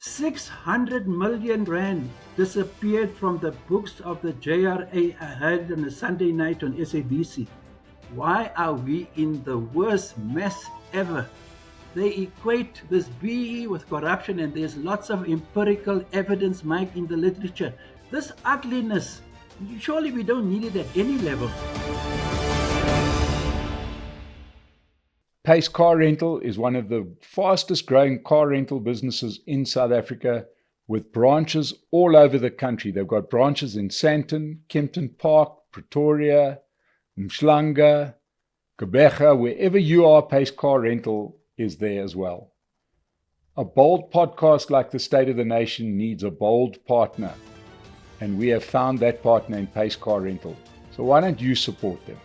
600 million rand disappeared from the books of the JRA. I heard it on a Sunday night on SABC. Why are we in the worst mess ever? They equate this BE with corruption, and there's lots of empirical evidence, Mike, in the literature. This ugliness, surely we don't need it at any level. Pace Car Rental is one of the fastest growing car rental businesses in South Africa, with branches all over the country. They've got branches in Sandton, Kempton Park, Pretoria, Mhlanga, Gqeberha. Wherever you are, Pace Car Rental is there as well. A bold podcast like The State of the Nation needs a bold partner, and we have found that partner in Pace Car Rental. So why don't you support them?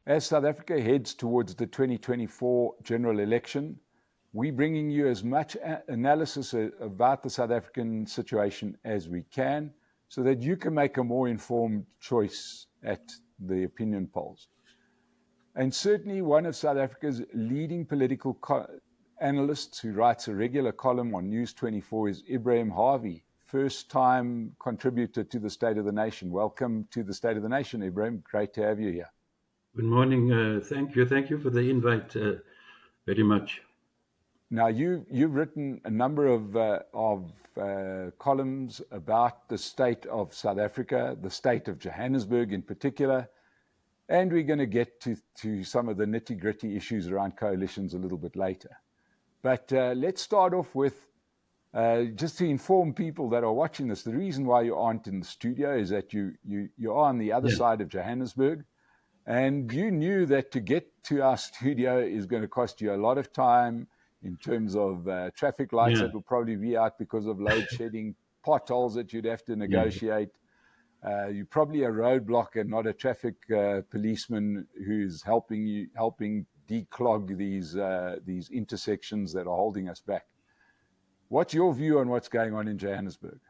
As South Africa heads towards the 2024 general election, we're bringing you as much analysis about the South African situation as we can, so that you can make a more informed choice at the opinion polls. And certainly one of South Africa's leading political analysts who writes a regular column on News 24 is Ebrahim Harvey, first-time contributor to the State of the Nation. Welcome to the State of the Nation, Ebrahim. Great to have you here. Good morning. Thank you for the invite very much. Now, you've written a number of columns about the state of South Africa, the state of Johannesburg in particular, and we're going to get to some of the nitty-gritty issues around coalitions a little bit later. But let's start off with, just to inform people that are watching this, the reason why you aren't in the studio is that you are on the other side of Johannesburg. And you knew that to get to our studio is going to cost you a lot of time in terms of traffic lights that will probably be out because of load shedding, potholes that you'd have to negotiate. You're probably a roadblock and not a traffic policeman who's helping declog these intersections that are holding us back. What's your view on what's going on in Johannesburg?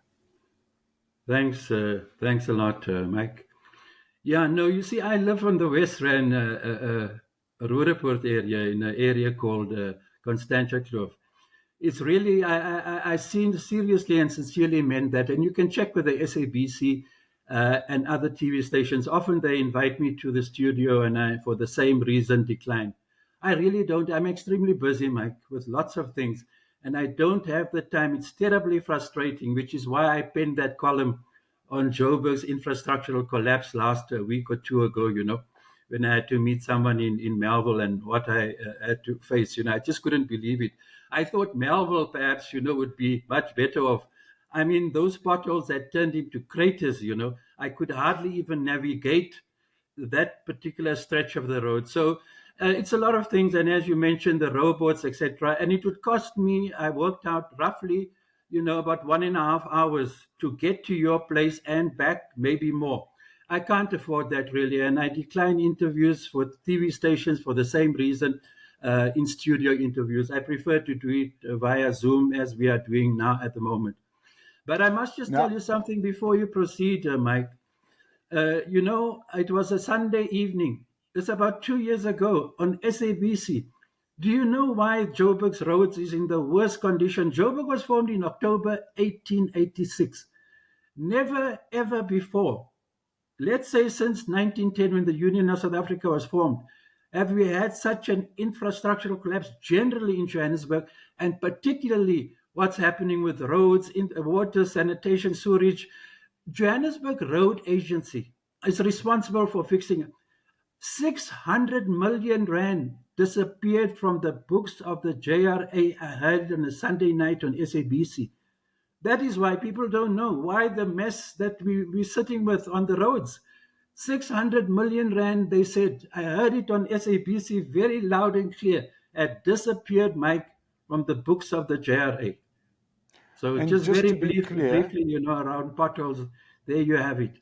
Thanks a lot, Mike. Yeah, no, you see, I live on the West Rand Roodepoort area, in an area called Constantia Kloof. It's really, I seriously and sincerely meant that, and you can check with the SABC and other TV stations. Often they invite me to the studio and I, for the same reason, decline. I really don't. I'm extremely busy, Mike, with lots of things, and I don't have the time. It's terribly frustrating, which is why I penned that column on Joburg's infrastructural collapse last week or two ago, when I had to meet someone in Melville and what I had to face. I just couldn't believe it. I thought Melville perhaps, would be much better off. I mean, those potholes that turned into craters, I could hardly even navigate that particular stretch of the road. So it's a lot of things. And as you mentioned, the robots, etc. And it would cost me, I worked out roughly, about 1.5 hours to get to your place and back, maybe more. I can't afford that really. And I decline interviews for TV stations for the same reason, in studio interviews. I prefer to do it via Zoom, as we are doing now at the moment. But I must just tell you something before you proceed, Mike. It was a Sunday evening. It's about 2 years ago on SABC. Do you know why Joburg's roads is in the worst condition? Joburg was formed in October 1886. Never, ever before, let's say since 1910, when the Union of South Africa was formed, have we had such an infrastructural collapse generally in Johannesburg, and particularly what's happening with roads, water, sanitation, sewerage. Johannesburg Road Agency is responsible for fixing it. 600 million rand disappeared from the books of the JRA. I heard it on a Sunday night on SABC. That is why people don't know why the mess that we're sitting with on the roads. 600 million rand, they said. I heard it on SABC very loud and clear. Had disappeared, Mike, from the books of the JRA. So And just just very to be clear, briefly, around potholes, there you have it.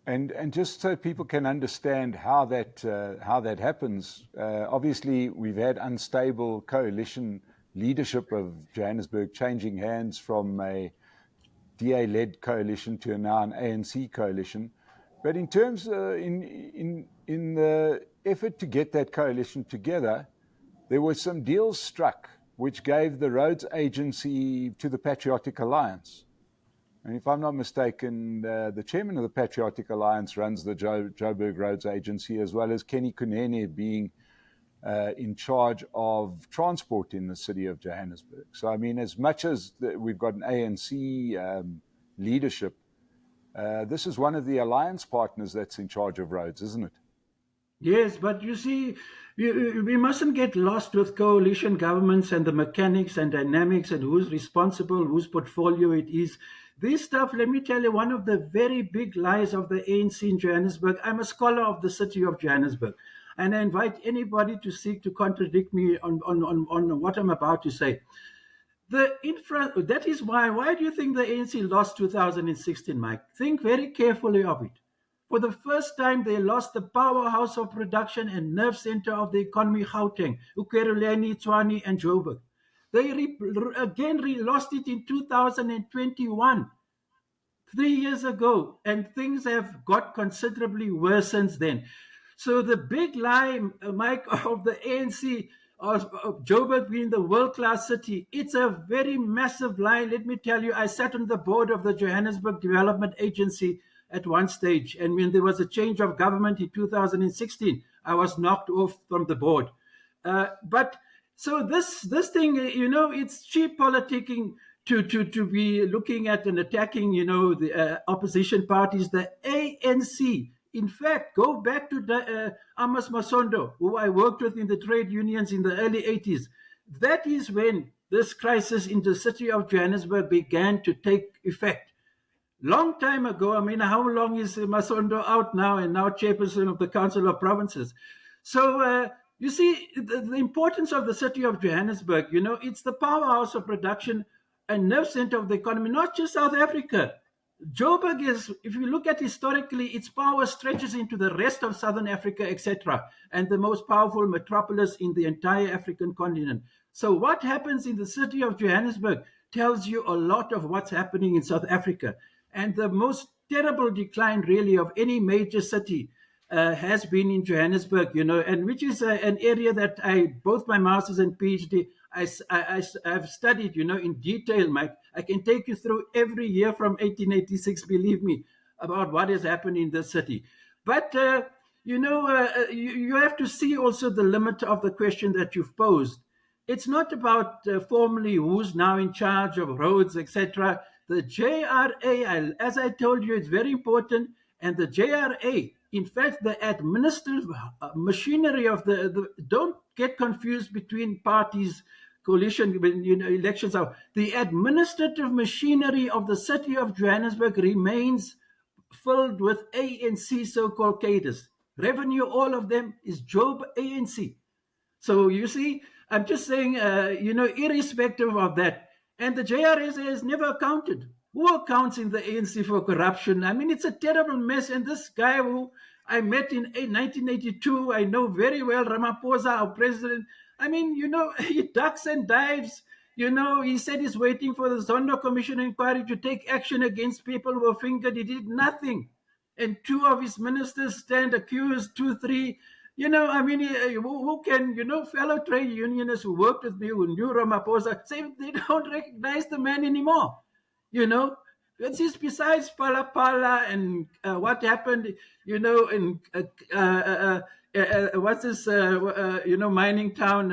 and just so people can understand how that happens, obviously we've had unstable coalition leadership of Johannesburg changing hands from a DA-led coalition to now an ANC coalition. But in terms in the effort to get that coalition together, there were some deals struck which gave the roads agency to the Patriotic Alliance. And if I'm not mistaken, the chairman of the Patriotic Alliance runs the Joburg Roads Agency, as well as Kenny Kunene being in charge of transport in the city of Johannesburg. So, I mean, as much as we've got an ANC leadership, this is one of the alliance partners that's in charge of roads, isn't it? Yes, but you see, we mustn't get lost with coalition governments and the mechanics and dynamics and who's responsible, whose portfolio it is. This stuff, let me tell you, one of the very big lies of the ANC in Johannesburg. I'm a scholar of the city of Johannesburg, and I invite anybody to seek to contradict me on what I'm about to say. That is why do you think the ANC lost 2016, Mike? Think very carefully of it. For the first time, they lost the powerhouse of production and nerve center of the economy, Gauteng, Ekurhuleni, Tshwane, and Joburg. They again lost it in 2021, 3 years ago, and things have got considerably worse since then. So the big lie, Mike, of the ANC, of Joburg being the world-class city, it's a very massive lie. Let me tell you, I sat on the board of the Johannesburg Development Agency at one stage, and when there was a change of government in 2016, I was knocked off from the board. But so this thing, it's cheap politicking to be looking at and attacking, the opposition parties. The ANC, in fact, go back to Amos Masondo, who I worked with in the trade unions in the early 80s. That is when this crisis in the city of Johannesburg began to take effect. Long time ago. I mean, how long is Masondo out now, and now chairperson of the Council of Provinces? So you see the importance of the city of Johannesburg. It's the powerhouse of production and nerve center of the economy, not just South Africa. Joburg is, if you look at historically, its power stretches into the rest of Southern Africa, etc., and the most powerful metropolis in the entire African continent. So what happens in the city of Johannesburg tells you a lot of what's happening in South Africa. And the most terrible decline, really, of any major city has been in Johannesburg, and which is an area that both my master's and PhD, I've studied, in detail, Mike. I can take you through every year from 1886, believe me, about what has happened in this city. But, you have to see also the limit of the question that you've posed. It's not about formally who's now in charge of roads, etc. The JRA, as I told you, it's very important. And the JRA, in fact, the administrative machinery of don't get confused between parties, coalition, when elections are. The administrative machinery of the city of Johannesburg remains filled with ANC so-called cadres. Revenue, all of them is Job ANC. So you see, I'm just saying, irrespective of that, and the JRS has never accounted. Who accounts in the ANC for corruption? I mean, it's a terrible mess. And this guy who I met in 1982, I know very well, Ramaphosa, our president. I mean, he ducks and dives. He said he's waiting for the Zondo Commission inquiry to take action against people who were fingered. He did nothing. And two of his ministers stand accused, 2, 3. I mean, who can, fellow trade unionists who worked with me, who knew Ramaphosa, say they don't recognize the man anymore. It's just besides Pala Pala and what happened, in what's this, mining town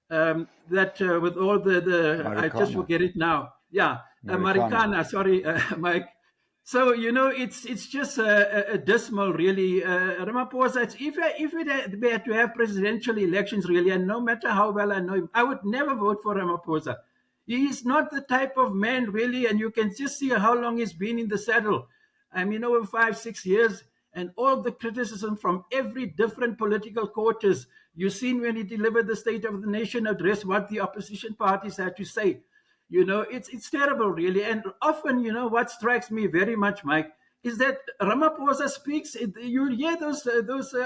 that with all the I just forget it now. Yeah, Marikana, sorry, Mike. So, it's just a dismal, really. Ramaphosa, if we had to have presidential elections, really, and no matter how well I know him, I would never vote for Ramaphosa. He is not the type of man, really, and you can just see how long he's been in the saddle. I mean, over 5, 6 years, and all the criticism from every different political quarters. You've seen when he delivered the State of the Nation address, what the opposition parties had to say. It's terrible, really. And often, what strikes me very much, Mike, is that Ramaphosa speaks. You hear those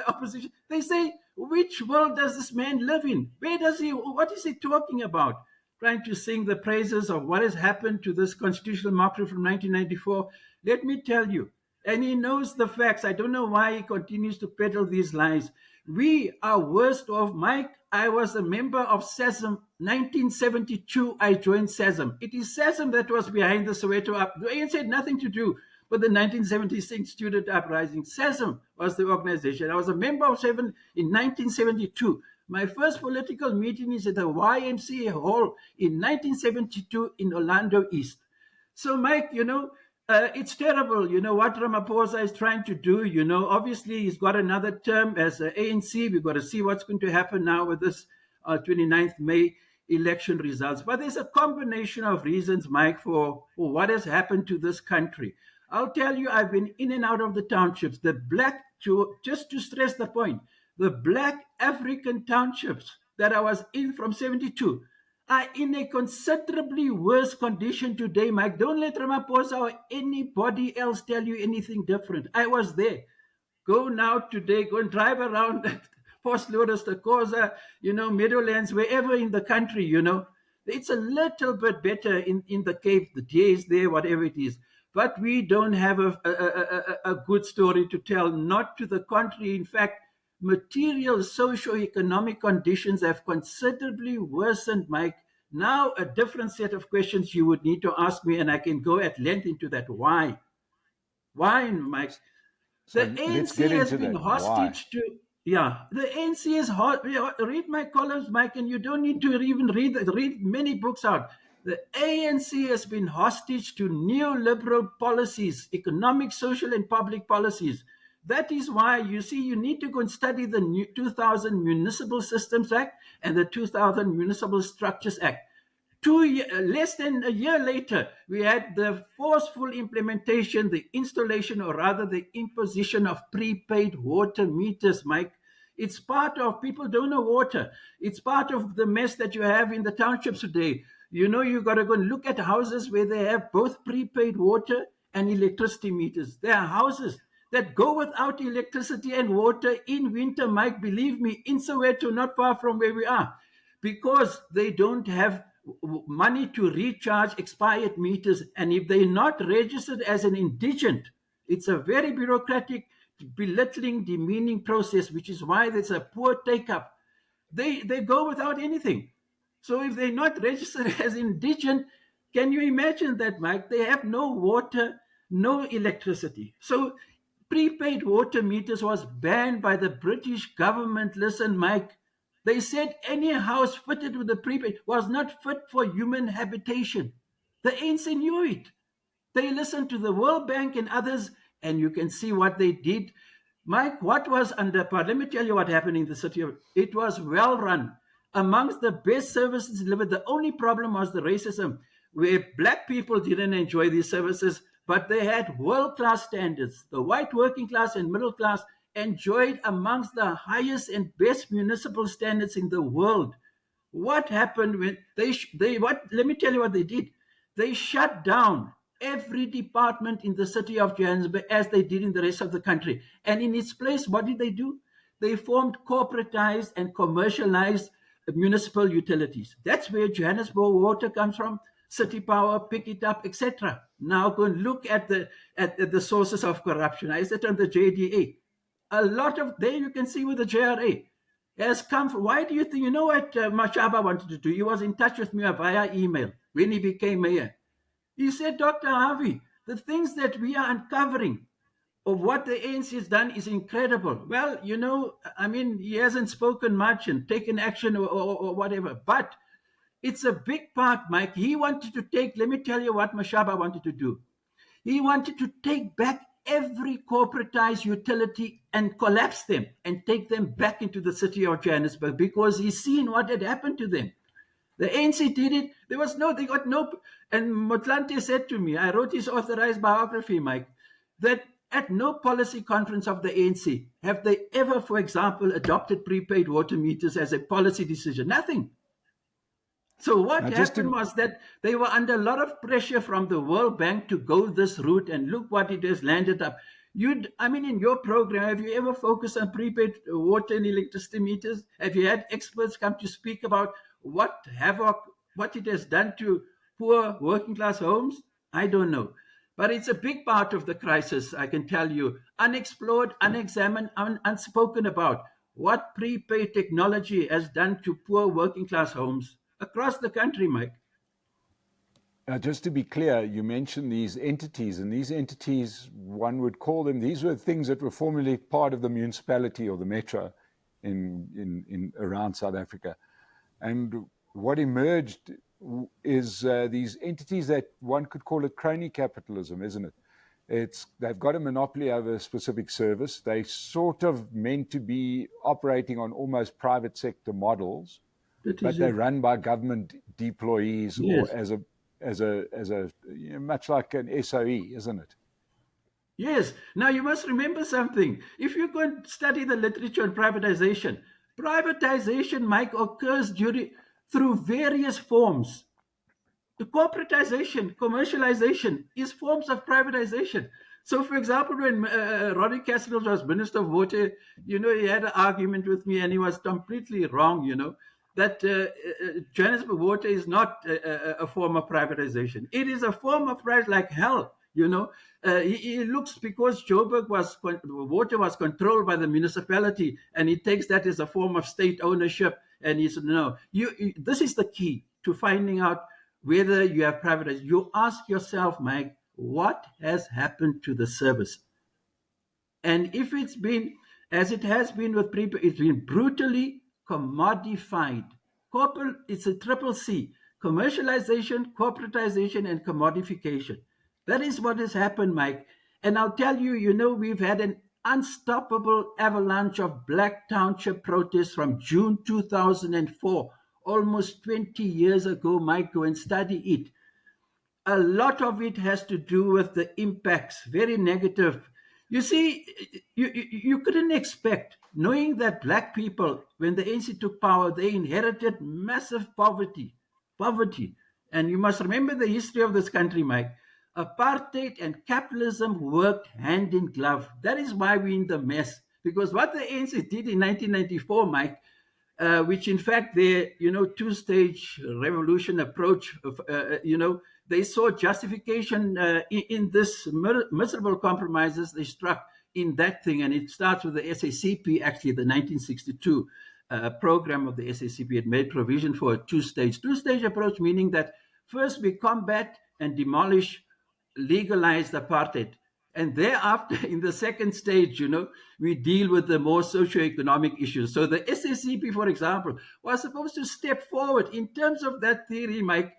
opposition. They say, which world does this man live in? What is he talking about? Trying to sing the praises of what has happened to this constitutional monarchy from 1994. Let me tell you, and he knows the facts. I don't know why he continues to peddle these lies. We are worst off. Mike, I was a member of SASM. 1972, I joined SASM. It is SASM that was behind the Soweto up. The ANC had nothing to do with the 1976 student uprising. SASM was the organization. I was a member of SASM in 1972. My first political meeting is at the YMCA Hall in 1972 in Orlando East. So, Mike, it's terrible, what Ramaphosa is trying to do. Obviously, he's got another term as ANC. We've got to see what's going to happen now with this 29th May election results. But there's a combination of reasons, Mike, for what has happened to this country. I'll tell you, I've been in and out of the townships. Just to stress the point, the black African townships that I was in from 72 are in a considerably worse condition today, Mike. Don't let Ramaphosa or anybody else tell you anything different. I was there. Go now today, go and drive around Post Lourdes, the Cosa, Meadowlands, wherever in the country, It's a little bit better in the Cape, the days there, whatever it is. But we don't have a good story to tell, not to the contrary. In fact, material socio-economic conditions have considerably worsened, Mike. Now, a different set of questions you would need to ask me, and I can go at length into that. Why? Why, Mike? So The let's ANC get has into been that. Why? hostage to, yeah, the ANC is hot. Read my columns, Mike, and you don't need to even read many books out. The ANC has been hostage to neoliberal policies, economic, social, and public policies. That is why you need to go and study the new 2000 Municipal Systems Act and the 2000 Municipal Structures Act. Less than a year later, we had the forceful implementation, the installation, or rather the imposition of prepaid water meters, Mike. It's part of, people don't know water. It's part of the mess that you have in the townships today. You've got to go and look at houses where they have both prepaid water and electricity meters. There are houses that go without electricity and water in winter, Mike, believe me, in Soweto, not far from where we are, because they don't have money to recharge expired meters. And if they're not registered as an indigent, it's a very bureaucratic, belittling, demeaning process, which is why there's a poor take up. They go without anything. So if they're not registered as indigent, can you imagine that, Mike? They have no water, no electricity. So prepaid water meters was banned by the British government. Listen, Mike, they said any house fitted with a prepaid was not fit for human habitation. The ANC knew it. They listened to the World Bank and others, and you can see what they did. Mike, what was under, let me tell you what happened in the city of, it was well run. Amongst the best services delivered, the only problem was the racism, where black people didn't enjoy these services, but they had world-class standards. The white working class and middle class enjoyed amongst the highest and best municipal standards in the world. What happened when let me tell you what they did. They shut down every department in the city of Johannesburg, as they did in the rest of the country. And in its place, what did they do? They formed corporatized and commercialized municipal utilities. That's where Johannesburg water comes from. City Power, pick it up, etc. Now go and look at the sources of corruption. I said on the JDA. A lot of, there you can see with the JRA has come from. Why do you think, what Mashaba wanted to do? He was in touch with me via email when he became mayor. He said, Dr. Harvey, the things that we are uncovering of what the ANC has done is incredible. Well, he hasn't spoken much and taken action or whatever, but it's a big part, Mike. He wanted to take, let me tell you what Mashaba wanted to do. He wanted to take back every corporatized utility and collapse them and take them back into the city of Johannesburg, because he's seen what had happened to them. The ANC did it. They got no, and Motlanthe said to me, I wrote his authorized biography, Mike, that at no policy conference of the ANC have they ever, for example, adopted prepaid water meters as a policy decision. Nothing. So what happened was that they were under a lot of pressure from the World Bank to go this route, and look what it has landed up. In your program, have you ever focused on prepaid water and electricity meters? Have you had experts come to speak about what it has done to poor working class homes? I don't know. But it's a big part of the crisis, I can tell you. Unexplored, unexamined, unspoken about. what prepaid technology has done to poor working class homes across the country, Mike. Just to be clear, you mentioned these entities, and these entities, one would call them, these were things that were formerly part of the municipality or the metro in around South Africa. And what emerged is these entities that one could call it crony capitalism, isn't it? They've got a monopoly over a specific service. They sort of meant to be operating on almost private sector models, but they're run by government deployees, Yes. or as a much like an SOE, isn't it? Yes. Now you must remember something. If you go and study the literature on privatization, Mike, occurs through various forms. The corporatization, commercialization is forms of privatization. So, for example, when Ronnie Castle was Minister of Water, he had an argument with me and he was completely wrong, that Johannesburg Water is not a form of privatization. It is a form of price like hell. He looks, because Joburg water was controlled by the municipality, and he takes that as a form of state ownership. And he said, no, this is the key to finding out whether you have privatized. You ask yourself, Mike, what has happened to the service? And if it's been, as it has been with it's been brutally commodified. It's a triple C: commercialization, corporatization, and commodification. That is what has happened, Mike. And I'll tell you, we've had an unstoppable avalanche of Black Township protests from June 2004, almost 20 years ago, Mike. Go and study it. A lot of it has to do with the impacts, very negative. You see, you couldn't expect, knowing that black people, when the ANC took power, they inherited massive poverty. And you must remember the history of this country, Mike. Apartheid and capitalism worked hand in glove. That is why we're in the mess. Because what the ANC did in 1994, Mike, which in fact their two-stage revolution approach, they saw justification in this miserable compromises they struck in that thing. And it starts with the SACP, actually the 1962 program of the SACP. It made provision for a two-stage approach, meaning that first we combat and demolish legalized apartheid. And thereafter, in the second stage, we deal with the more socioeconomic issues. So the SACP, for example, was supposed to step forward in terms of that theory, Mike,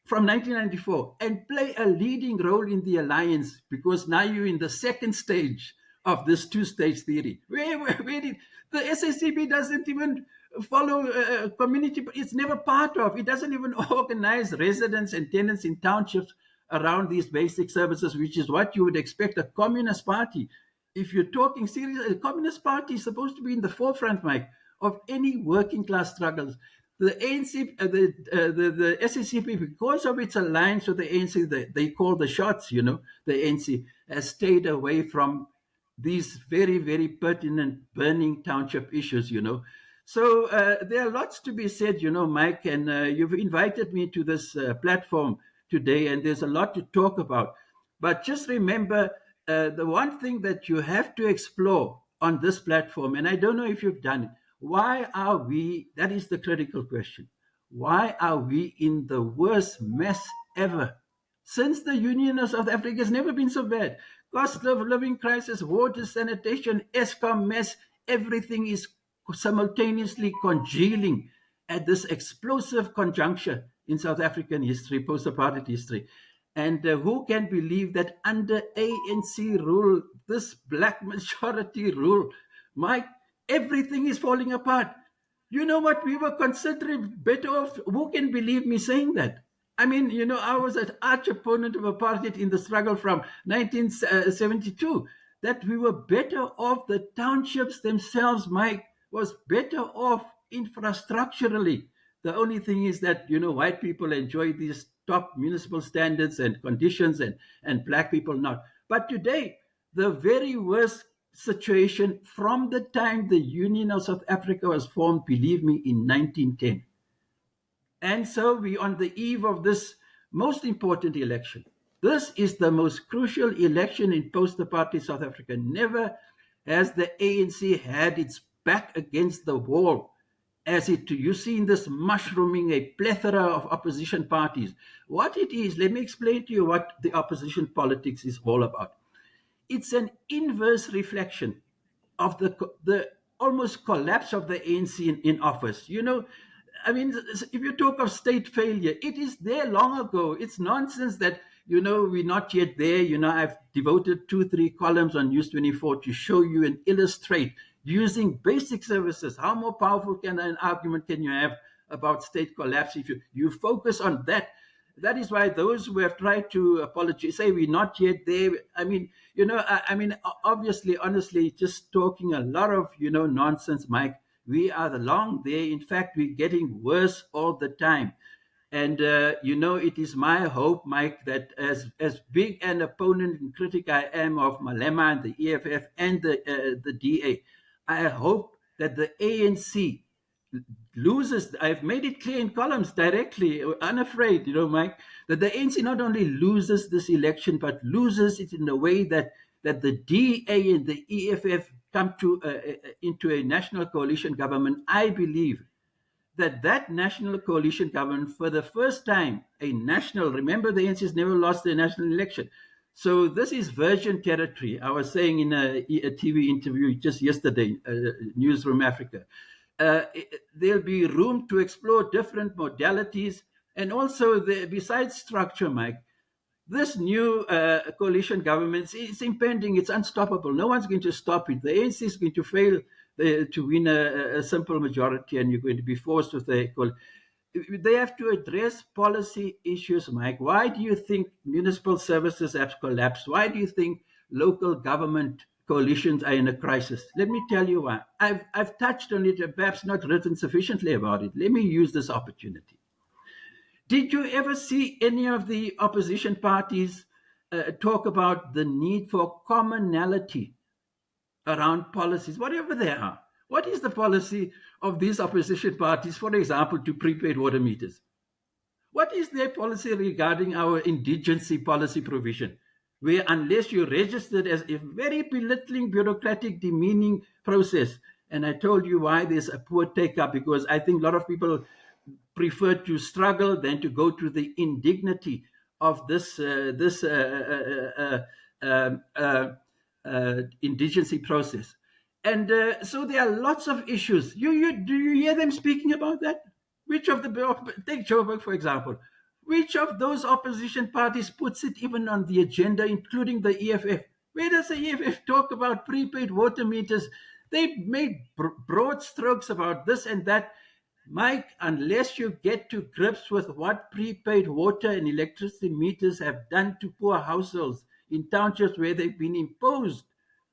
from 1994 and play a leading role in the alliance, because now you're in the second stage of this two-stage theory. Where did the SACP doesn't even follow community? It's never part of. It doesn't even organize residents and tenants in townships around these basic services, which is what you would expect a communist party. If you're talking seriously, a communist party is supposed to be in the forefront, Mike, of any working class struggles. The ANC, the SACP, because of its alliance with the ANC, they call the shots, the ANC has stayed away from these very, very pertinent burning township issues, So there are lots to be said, Mike, and you've invited me to this platform today, and there's a lot to talk about. But just remember, the one thing that you have to explore on this platform, and I don't know if you've done it, why are we, that is the critical question, why are we in the worst mess ever? Since the Union of South Africa has never been so bad. Cost of living crisis, water, sanitation, Eskom mess, everything is simultaneously congealing at this explosive conjuncture in South African history, post-apartheid history. And who can believe that under ANC rule, this black majority rule, Mike, everything is falling apart. You know what? We were considering better off. Who can believe me saying that? I mean, I was an arch opponent of apartheid in the struggle from 1972, that we were better off. The townships themselves, Mike, was better off infrastructurally. The only thing is that, white people enjoy these top municipal standards and conditions, and black people not. But today, the very worst situation from the time the Union of South Africa was formed, believe me, in 1910. And so we're on the eve of this most important election. This is the most crucial election in post-apartheid South Africa. Never has the ANC had its back against the wall, as it you see in this mushrooming a plethora of opposition parties. What it is, let me explain to you what the opposition politics is all about. It's an inverse reflection of the almost collapse of the ANC in office. I mean, if you talk of state failure, it is there long ago. It's nonsense that we're not yet there. I've devoted 2-3 columns on News 24 to show you and illustrate using basic services. How more powerful can an argument can you have about state collapse if you focus on that? That is why those who have tried to apologize say we're not yet there. I mean, obviously, honestly, just talking a lot of nonsense, Mike. We are long there. In fact, we're getting worse all the time. And it is my hope, Mike, that as big an opponent and critic I am of Malema and the EFF and the DA, I hope that the ANC loses. I've made it clear in columns directly, unafraid, Mike, that the ANC not only loses this election, but loses it in a way that the DA and the EFF come to into a national coalition government. I believe that national coalition government, for the first time, remember the ANC has never lost a national election. So this is virgin territory. I was saying in a TV interview just yesterday, Newsroom Africa, there'll be room to explore different modalities, and also besides structure, Mike, this new coalition government is impending. It's unstoppable. No one's going to stop it. The ANC is going to fail to win a simple majority, and you're going to be forced with a they have to address policy issues, Mike. Why do you think municipal services have collapsed? Why do you think local government coalitions are in a crisis? Let me tell you why. I've touched on it, perhaps not written sufficiently about it. Let me use this opportunity. Did you ever see any of the opposition parties talk about the need for commonality around policies, whatever they are? What is the policy of these opposition parties, for example, to prepaid water meters? What is their policy regarding our indigency policy provision, where unless you're registered as a very belittling, bureaucratic, demeaning process? And I told you why there's a poor take-up, because I think a lot of people prefer to struggle than to go to the indignity of this indigency process. And so there are lots of issues. Do you hear them speaking about that? Which of take Joburg, for example. Which of those opposition parties puts it even on the agenda, including the EFF? Where does the EFF talk about prepaid water meters? They made broad strokes about this and that. Mike, unless you get to grips with what prepaid water and electricity meters have done to poor households in townships where they've been imposed,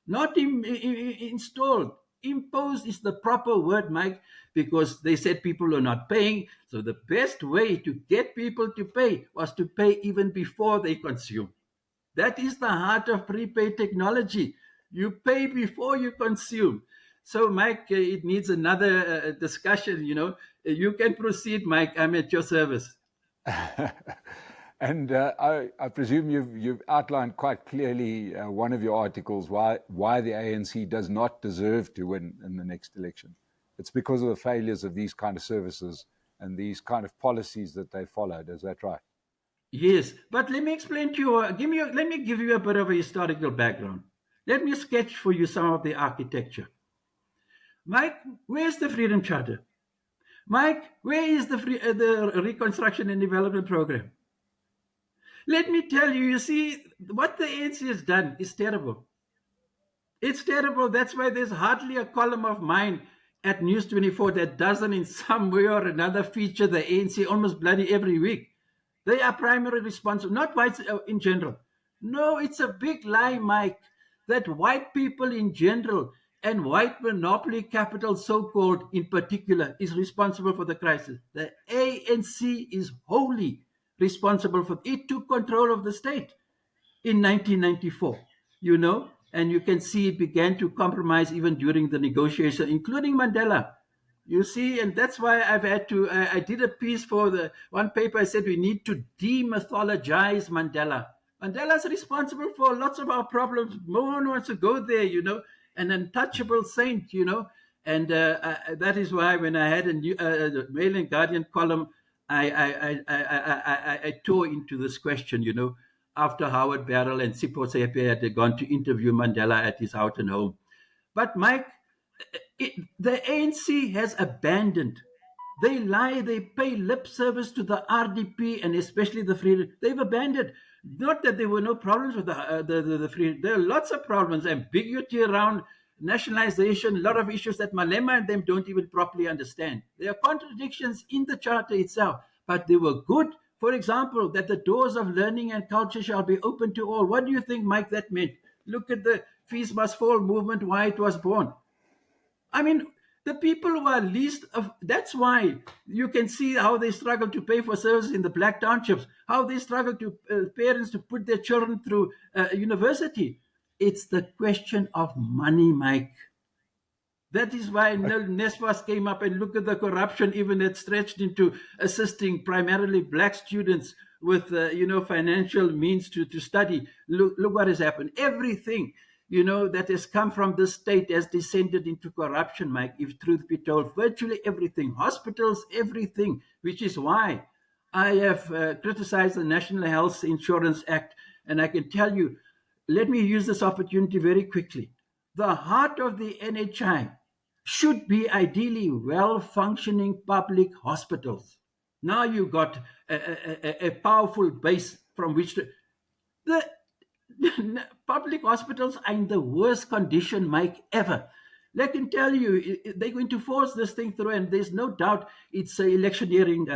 not installed. Imposed is the proper word, Mike, because they said people are not paying. So the best way to get people to pay was to pay even before they consume. That is the heart of prepaid technology. You pay before you consume. So, Mike, it needs another discussion. You can proceed, Mike. I'm at your service. And I presume you've outlined quite clearly one of your articles why the ANC does not deserve to win in the next election. It's because of the failures of these kind of services and these kind of policies that they followed. Is that right? Yes, but let me explain to you. Let me give you a bit of a historical background. Let me sketch for you some of the architecture. Mike, where's the Freedom Charter? Mike, where is the Reconstruction and Development Program? Let me tell you, you see, what the ANC has done is terrible. It's terrible. That's why there's hardly a column of mine at News 24 that doesn't in some way or another feature the ANC almost bloody every week. They are primarily responsible, not whites in general. No, it's a big lie, Mike, that white people in general and white monopoly capital, so-called in particular, is responsible for the crisis. The ANC is wholly responsible for it. It took control of the state in 1994, and you can see it began to compromise even during the negotiation, including Mandela. You see, and that's why I did a piece for the one paper. I said we need to demythologize Mandela. Mandela's responsible for lots of our problems. No one wants to go there, an untouchable saint, And that is why when I had a Mail and Guardian column, I tore into this question, after Howard Barrell and Sipho Sepe had gone to interview Mandela at his Houghton home. But Mike, the ANC has abandoned. They lie, they pay lip service to the RDP and especially the Free. They've abandoned. Not that there were no problems with the Free. There are lots of problems, ambiguity around nationalization, a lot of issues that Malema and them don't even properly understand. There are contradictions in the charter itself, but they were good. For example, that the doors of learning and culture shall be open to all. What do you think, Mike, that meant? Look at the Fees Must Fall movement, why it was born. I mean, the people who are least of, that's why you can see how they struggle to pay for services in the black townships, how they struggle to parents to put their children through university. It's the question of money, Mike. That is why NESFAS came up, and look at the corruption even it stretched into assisting primarily black students with financial means to study. Look what has happened. Everything that has come from this state has descended into corruption, Mike, if truth be told. Virtually everything, hospitals, everything, which is why I have criticized the National Health Insurance Act. And I can tell you, let me use this opportunity very quickly. The heart of the NHI should be ideally well-functioning public hospitals. Now you've got a powerful base from which to... The public hospitals are in the worst condition, Mike, ever. I can tell you, they're going to force this thing through, and there's no doubt it's electioneering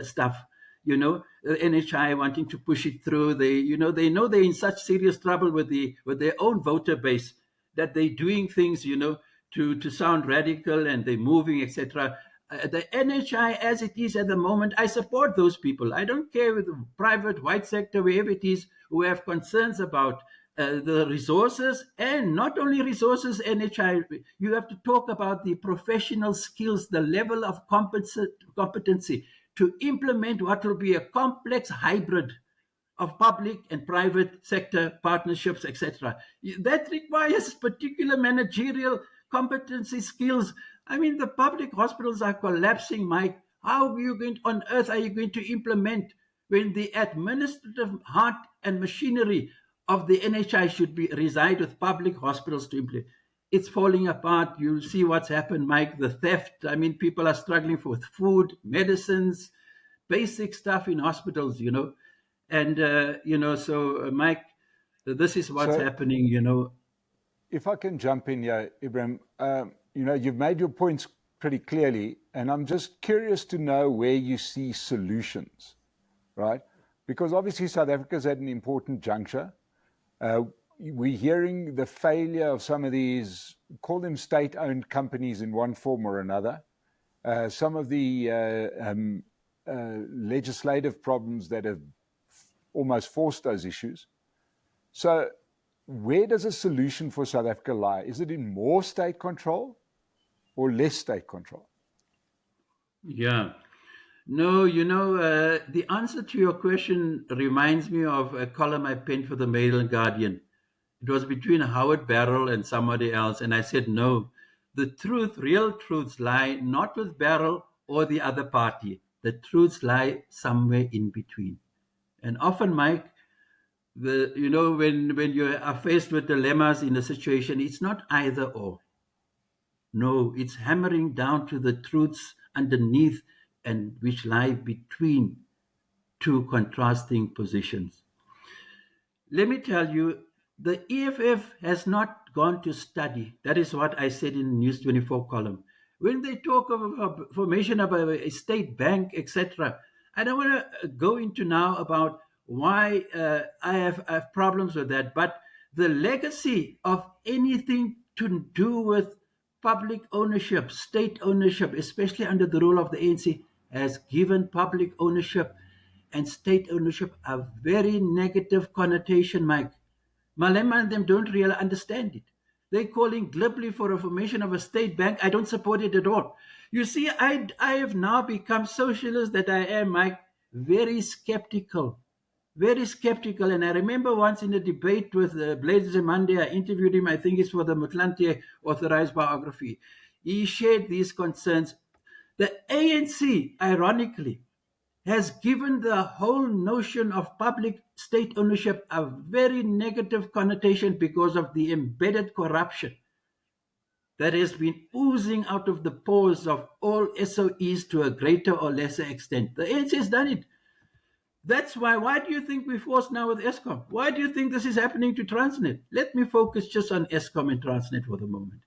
stuff. The NHI wanting to push it through. They know they're in such serious trouble with their own voter base that they're doing things, to sound radical, and they're moving, etc. The NHI, as it is at the moment, I support those people. I don't care with the private, white sector, wherever it is, who have concerns about the resources, and not only resources, NHI, you have to talk about the professional skills, the level of competency to implement what will be a complex hybrid of public and private sector partnerships, etc. That requires particular managerial competency skills. I mean, the public hospitals are collapsing, Mike. How are you on earth are you going to implement when the administrative heart and machinery of the NHI should reside with public hospitals to implement? It's falling apart. You'll see what's happened, Mike. The theft. I mean, people are struggling with food, medicines, basic stuff in hospitals, And, so, Mike, this is what's happening, If I can jump in here, Ebrahim, you've made your points pretty clearly, and I'm just curious to know where you see solutions, right? Because obviously South Africa's at an important juncture. We're hearing the failure of some of these, call them state-owned companies in one form or another. Some of the legislative problems that have almost forced those issues. So where does a solution for South Africa lie? Is it in more state control or less state control? Yeah. No, the answer to your question reminds me of a column I penned for the Mail and Guardian. It was between Howard Barrell and somebody else, and I said, no, the truth, real truths lie not with Barrell or the other party. The truths lie somewhere in between. And often, Mike, when you are faced with dilemmas in a situation, it's not either or. No, it's hammering down to the truths underneath and which lie between two contrasting positions. Let me tell you, the EFF has not gone to study. That is what I said in News 24 column. When they talk of a formation of a state bank, etc., I don't want to go into now about why I have problems with that, but the legacy of anything to do with public ownership, state ownership, especially under the rule of the ANC, has given public ownership and state ownership a very negative connotation, Mike. Malema and them don't really understand it. They're calling glibly for a formation of a state bank. I don't support it at all. You see, I have now become socialist that I am, Mike, very skeptical. Very skeptical. And I remember once in a debate with Blaise Zemande, I interviewed him, I think it's for the Mutlanthe authorized biography. He shared these concerns. The ANC, ironically, has given the whole notion of public state ownership a very negative connotation because of the embedded corruption that has been oozing out of the pores of all SOEs to a greater or lesser extent. The ANC has done it. That's why. Why do you think we're forced now with Eskom? Why do you think this is happening to Transnet? Let me focus just on Eskom and Transnet for the moment.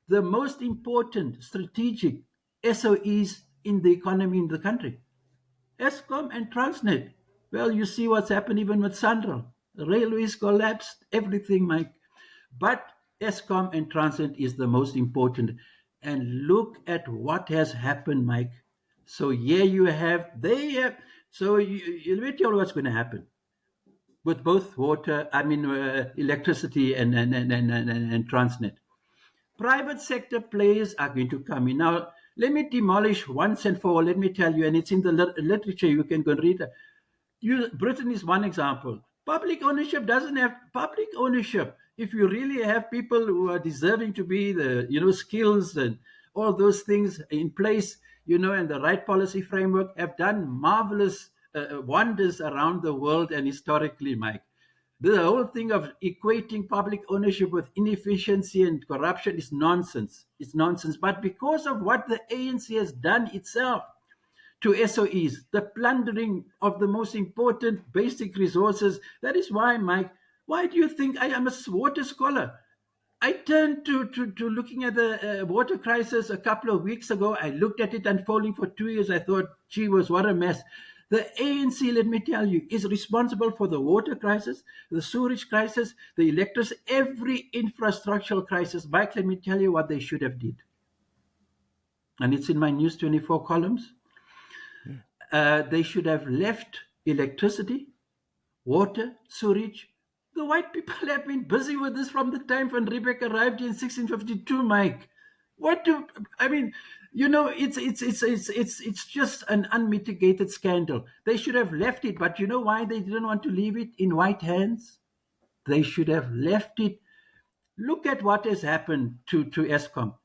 The most important strategic SOEs in the economy in the country. Eskom and Transnet. Well, you see what's happened even with Sandral. The railways collapsed, everything, Mike. But Eskom and Transnet is the most important. And look at what has happened, Mike. So here you have, they have, so let me tell you what's going to happen with both electricity and Transnet. Private sector players are going to come in. Now, let me demolish once and for all, let me tell you, and it's in the literature, you can go and read it. Britain is one example. Public ownership doesn't have public ownership. If you really have people who are deserving to be the, skills and all those things in place, and the right policy framework, have done marvelous wonders around the world and historically, Mike. The whole thing of equating public ownership with inefficiency and corruption is nonsense. It's nonsense. But because of what the ANC has done itself to SOEs, the plundering of the most important basic resources, that is why, Mike, why do you think I am a water scholar? I turned to looking at the water crisis a couple of weeks ago. I looked at it unfolding for 2 years. I thought, gee whiz, what a mess. The ANC, let me tell you, is responsible for the water crisis, the sewage crisis, the electricity, every infrastructural crisis. Mike, let me tell you what they should have did. And it's in my News 24 columns. They should have left electricity, water, sewage. The white people have been busy with this from the time when Rebecca arrived in 1652, Mike. It's just an unmitigated scandal. They should have left it, but you know why they didn't want to leave it in white hands? They should have left it. Look at what has happened to Eskom.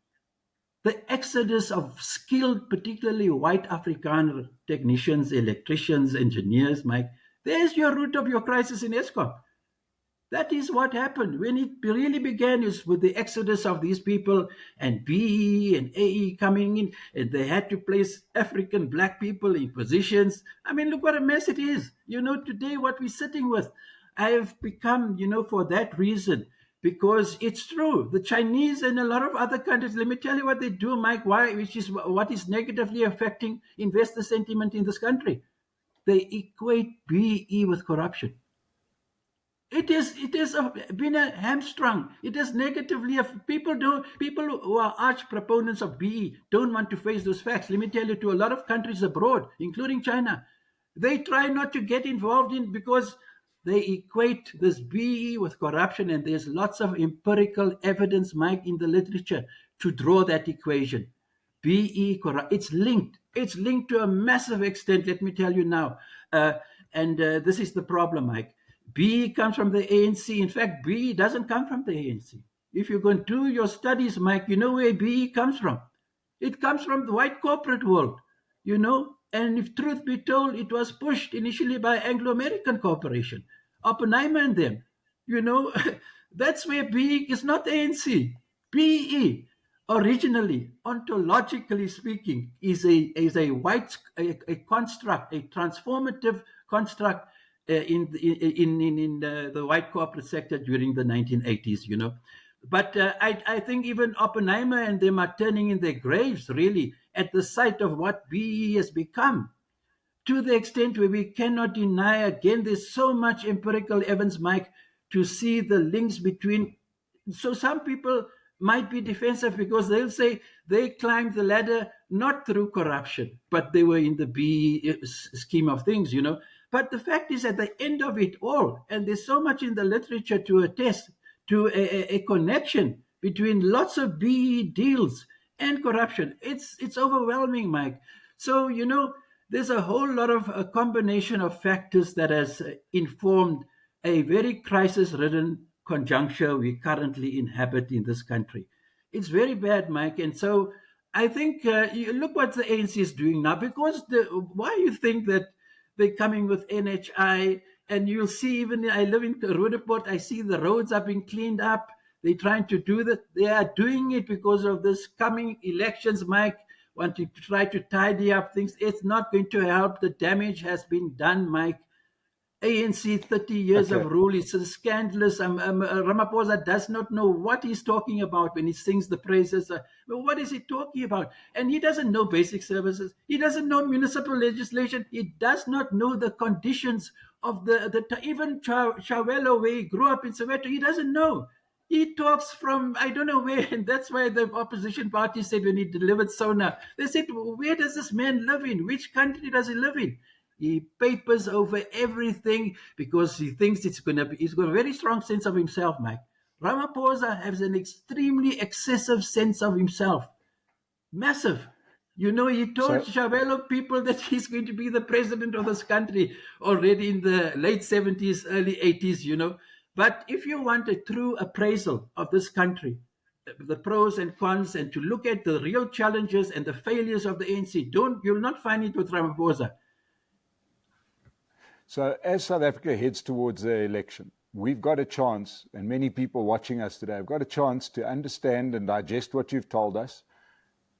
The exodus of skilled, particularly white Afrikaner technicians, electricians, engineers, Mike. There's your root of your crisis in Eskom. That is what happened. When it really began is with the exodus of these people and BE and AE coming in, and they had to place African black people in positions. I mean, look what a mess it is. Today what we're sitting with, I have become, for that reason, because it's true. The Chinese and a lot of other countries, let me tell you what they do, Mike, which is what is negatively affecting investor sentiment in this country. They equate BE with corruption. It has been a hamstrung. It has negatively people who are arch proponents of BE don't want to face those facts. Let me tell you, to a lot of countries abroad, including China, they try not to get involved in because they equate this BE with corruption, and there's lots of empirical evidence, Mike, in the literature to draw that equation. BE corrupt. It's linked. It's linked to a massive extent. Let me tell you now, and this is the problem, Mike. BE comes from the ANC. In fact, BE doesn't come from the ANC. If you go and do your studies, Mike, you know where BE comes from. It comes from the white corporate world, and if truth be told, it was pushed initially by Anglo-American Corporation, Oppenheimer and them. That's where BE is not ANC. BE, originally, ontologically speaking, is a white a construct, a transformative construct in the white corporate sector during the 1980s, But I think even Oppenheimer and them are turning in their graves, really, at the sight of what BE has become, to the extent where we cannot deny, again, there's so much empirical evidence, Mike, to see the links between. So some people might be defensive because they'll say they climbed the ladder not through corruption, but they were in the BE scheme of things, But the fact is, at the end of it all, and there's so much in the literature to attest to a connection between lots of BE deals and corruption. It's overwhelming, Mike. So, there's a whole lot of a combination of factors that has informed a very crisis-ridden conjuncture we currently inhabit in this country. It's very bad, Mike. And so I think you look what the ANC is doing now. Because why you think that they're coming with NHI, and you'll see, even I live in Rudeport, I see the roads are being cleaned up. They're trying to do that. They are doing it because of this coming elections, Mike. Wanting to try to tidy up things. It's not going to help. The damage has been done, Mike. ANC 30 years of Okay. rule is scandalous. Ramaphosa does not know what he's talking about when he sings the praises. What is he talking about? And he doesn't know basic services. He doesn't know municipal legislation. He does not know the conditions of even Chawelo, where he grew up in Soweto. He doesn't know. He talks from I don't know where, and that's why the opposition party said when he delivered Sona, they said, where does this man live in? Which country does he live in? He papers over everything because he thinks it's going to be. He's got a very strong sense of himself, Mike. Ramaphosa has an extremely excessive sense of himself. Massive. You know, he told So, Chavelo people that he's going to be the president of this country already in the late 70s, early 80s, you know. But if you want a true appraisal of this country, the pros and cons, and to look at the real challenges and the failures of the ANC, you'll not find it with Ramaphosa. so as South Africa heads towards the election, we've got a chance, and many people watching us today have got a chance to understand and digest what you've told us.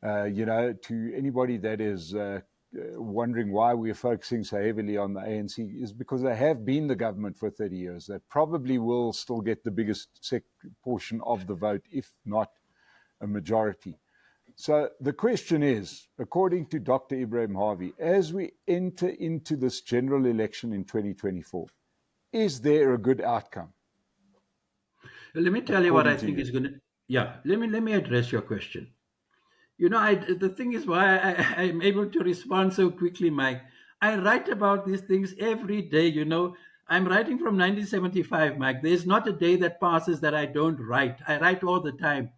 To anybody that is wondering why we're focusing so heavily on the ANC, is because they have been the government for 30 years. They probably will still get the biggest portion of the vote, if not a majority. So the question is, according to Dr. Ebrahim Harvey, as we enter into this general election in 2024, is there a good outcome? Let me tell you what I think is going to. Yeah, let me address your question. You know, the thing is why I'm able to respond so quickly, Mike. I write about these things every day. You know, I'm writing from 1975, Mike. There's not a day that passes that I don't write. I write all the time.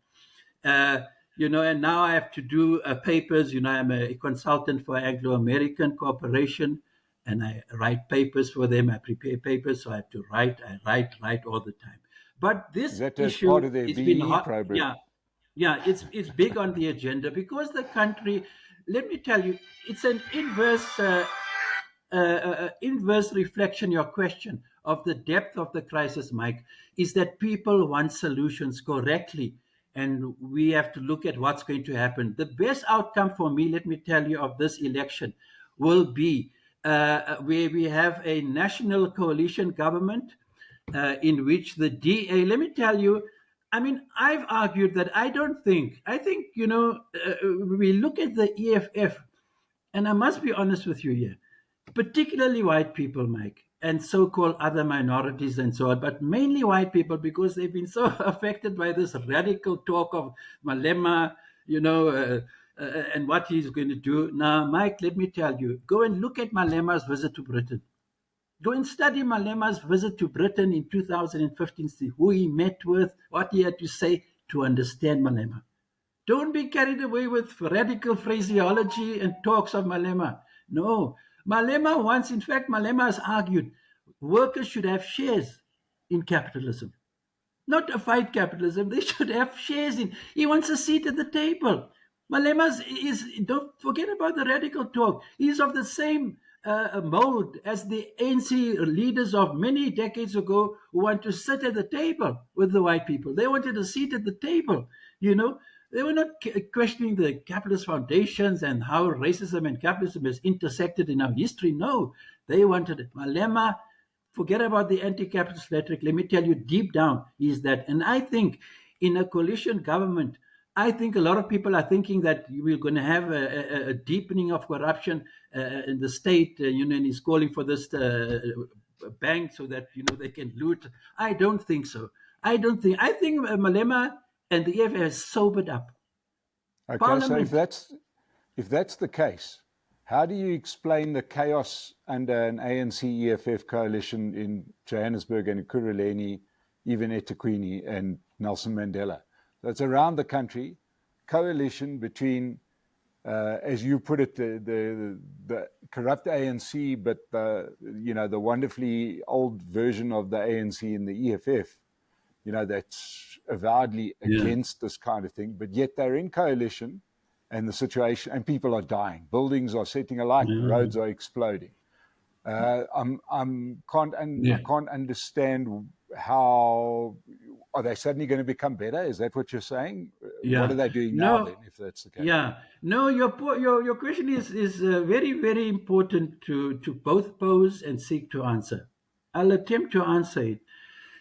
Uh, and now I have to do papers. You know, I'm a consultant for Anglo American Corporation, and I write papers for them. I prepare papers, so I have to write. I write all the time. But Is this that as part issue of their has been VE hot. program? Yeah, yeah, it's big on the agenda because the country. Let me tell you, it's an inverse reflection. Your question of the depth of the crisis, Mike, is that people want solutions correctly, and we have to look at what's going to happen. The best outcome for me, let me tell you, of this election will be where we have a national coalition government in which the DA, let me tell you, I mean, I've argued that I think, we look at the EFF, and I must be honest with you here, particularly white people, Mike, and so called other minorities and so on, but mainly white people because they've been so affected by this radical talk of Malema, and what he's going to do. Now, Mike, let me tell you, go and look at Malema's visit to Britain. Go and study Malema's visit to Britain in 2015, see who he met with, what he had to say to understand Malema. Don't be carried away with radical phraseology and talks of Malema. No. Malema once, in fact, Malema has argued workers should have shares in capitalism. Not to fight capitalism, they should have shares in. He wants a seat at the table. Malema don't forget about the radical talk. He's of the same mold as the ANC leaders of many decades ago who want to sit at the table with the white people. They wanted a seat at the table, you know. They were not questioning the capitalist foundations and how racism and capitalism has intersected in our history. No, they wanted it. Malema, forget about the anti-capitalist rhetoric. Let me tell you, deep down is that. And I think in a coalition government, I think a lot of people are thinking that we're going to have a deepening of corruption in the state, and he's calling for this bank so that, they can loot. I don't think so. I think Malema and the EFF has sobered up. Okay, so Parliament. if that's the case, how do you explain the chaos under an ANC EFF coalition in Johannesburg and Ekurhuleni, even eThekwini and Nelson Mandela? That's around the country, coalition between, as you put it, the corrupt ANC, but the wonderfully old version of the ANC and the EFF. that's avowedly Yeah. against this kind of thing, but yet they're in coalition, and the situation, and people are dying, buildings are setting alight, Yeah. roads are exploding. I Yeah. can't understand how. Are they suddenly going to become better? Is that what you're saying? What are Yeah. they doing now then, No. if that's the case? Yeah. No. Your question is very, very important to both pose and seek to answer. I'll attempt to answer it.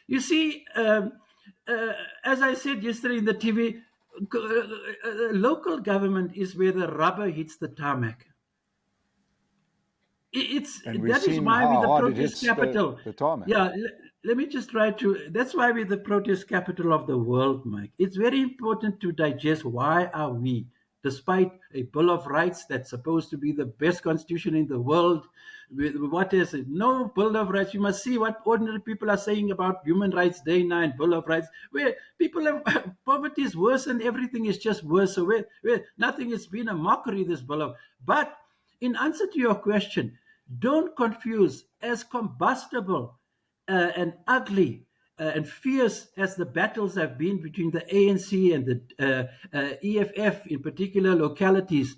You see, as I said yesterday in the TV, local government is where the rubber hits the tarmac. It's And we've that is seen why we're how the hard it protest hits capital. the tarmac. Yeah, let me just try to. That's why we're the protest capital of the world, Mike. It's very important to digest why are we, despite a Bill of Rights that's supposed to be the best constitution in the world, with what is it? No Bill of Rights. You must see what ordinary people are saying about human rights day nine, Bill of Rights, where people have poverty is worse and everything is just worse. So where nothing has been a mockery, this Bill of. But in answer to your question, don't confuse as combustible and ugly and fierce as the battles have been between the ANC and the EFF in particular localities.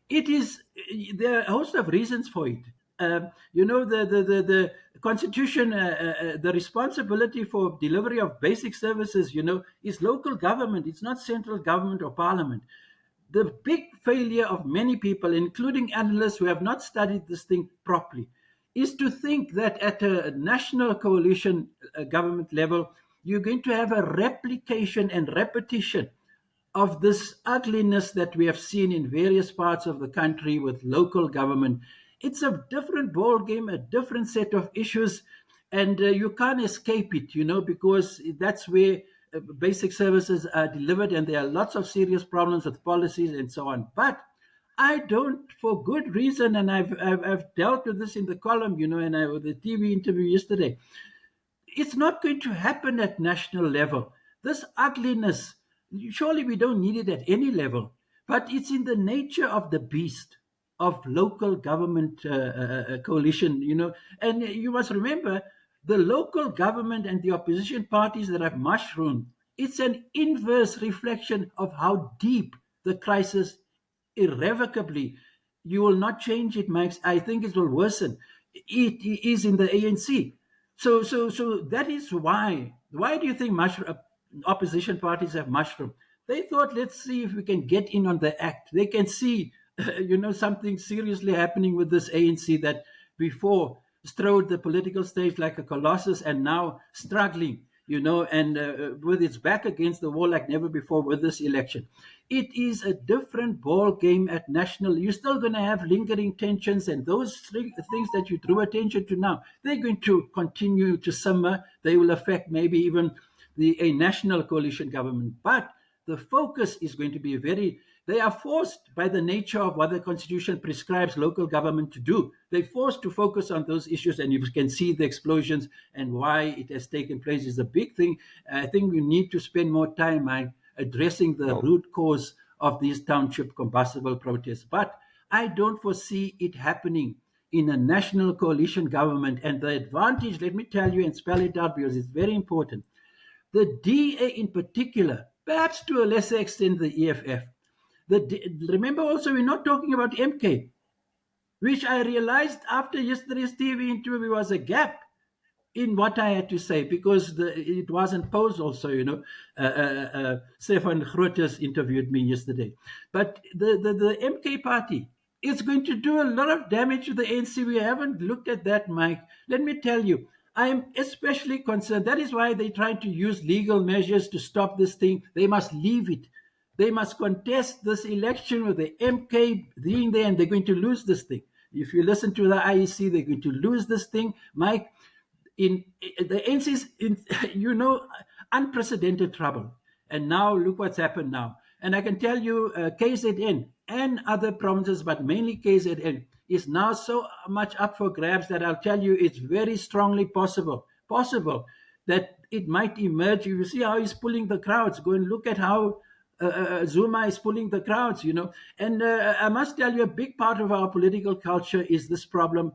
It is there are a host of reasons for it. The constitution, the responsibility for delivery of basic services, is local government. It's not central government or parliament. The big failure of many people, including analysts who have not studied this thing properly, is to think that at a national coalition government level, you're going to have a replication and repetition of this ugliness that we have seen in various parts of the country with local government. It's a different ball game, a different set of issues, and you can't escape it, because that's where basic services are delivered, and there are lots of serious problems with policies and so on. But I don't, for good reason, and I've dealt with this in the column, and with the TV interview yesterday. It's not going to happen at national level. This ugliness, surely we don't need it at any level, but it's in the nature of the beast of local government coalition, And you must remember the local government and the opposition parties that have mushroomed. It's an inverse reflection of how deep the crisis irrevocably. You will not change it, Max. I think it will worsen. It is in the ANC. So that is why. Why do you think opposition parties have mushroomed? They thought, let's see if we can get in on the act. They can see, something seriously happening with this ANC that before strode the political stage like a colossus and now struggling, and with its back against the wall like never before with this election. It is a different ball game at national. You're still going to have lingering tensions, and those things that you drew attention to now, they're going to continue to simmer. They will affect maybe even a national coalition government. But the focus is going to be they are forced by the nature of what the constitution prescribes local government to do. They're forced to focus on those issues, and you can see the explosions and why it has taken place is a big thing. I think we need to spend more time addressing the root cause of these township combustible protests. But I don't foresee it happening in a national coalition government. And the advantage, let me tell you and spell it out because it's very important. The DA in particular, perhaps to a lesser extent the EFF. Remember also, we're not talking about MK, which I realized after yesterday's TV interview was a gap in what I had to say because it wasn't posed also, Stefan Grootes interviewed me yesterday. But the MK party is going to do a lot of damage to the ANC. We haven't looked at that, Mike. Let me tell you, I am especially concerned. That is why they try to use legal measures to stop this thing. They must leave it. They must contest this election with the MK being there, and they're going to lose this thing. If you listen to the IEC, they're going to lose this thing, Mike. In the NC's in unprecedented trouble, and now look what's happened now. And I can tell you, KZN and other provinces, but mainly KZN, is now so much up for grabs that I'll tell you it's very strongly possible that it might emerge. You see how he's pulling the crowds. Go and look at how Zuma is pulling the crowds, And I must tell you, a big part of our political culture is this problem.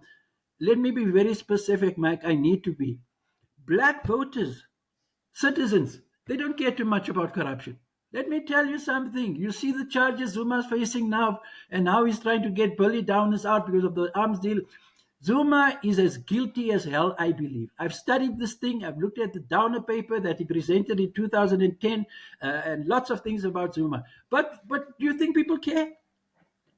Let me be very specific, Mike. I need to be. Black voters citizens, they don't care too much about corruption. Let me tell you something. You see the charges Zuma's facing now, and now he's trying to get Billy Downers out because of the arms deal. Zuma is as guilty as hell, I believe. I've studied this thing. I've looked at the Downer paper that he presented in 2010, and lots of things about Zuma. But do you think people care?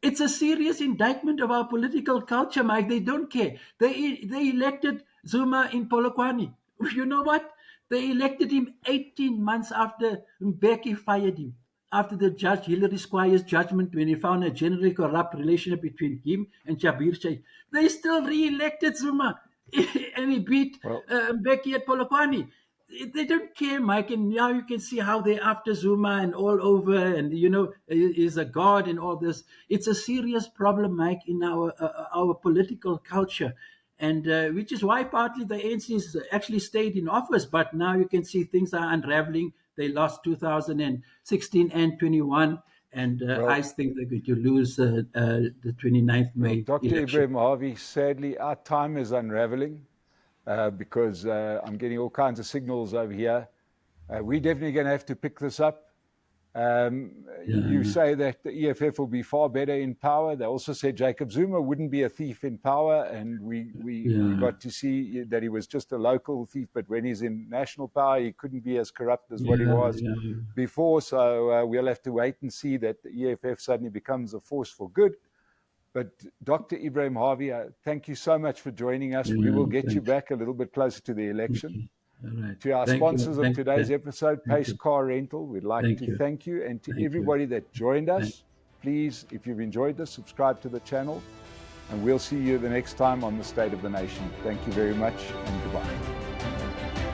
It's a serious indictment of our political culture, Mike. They don't care. They elected Zuma in Polokwane. You know what? They elected him 18 months after Mbeki fired him, after the judge Hilary Squire's judgment when he found a generally corrupt relationship between him and Jabir Shaik. They still re-elected Zuma, and he beat Well, Mbeki at Polokwane. They don't care, Mike. And now you can see how they're after Zuma and all over, and is a god and all this. It's a serious problem, Mike, in our political culture, and which is why partly the ANC has actually stayed in office. But now you can see things are unraveling. They lost 2016 and 21. And I well, think they're going to lose the 29th well, May Dr. election. Ebrahim Harvey, sadly, our time is unraveling because I'm getting all kinds of signals over here. We're definitely going to have to pick this up. You say that the EFF will be far better in power. They also said Jacob Zuma wouldn't be a thief in power, and we got to see that he was just a local thief, but when he's in national power, he couldn't be as corrupt as what he was before. So we'll have to wait and see that the EFF suddenly becomes a force for good. But Dr. Ebrahim Harvey, thank you so much for joining us. We will get you back a little bit closer to the election. All right. To our sponsors of today's episode, Pace Car Rental, we'd like to thank you. And to everybody that joined us, please, if you've enjoyed this, subscribe to the channel. And we'll see you the next time on The State of the Nation. Thank you very much, and goodbye.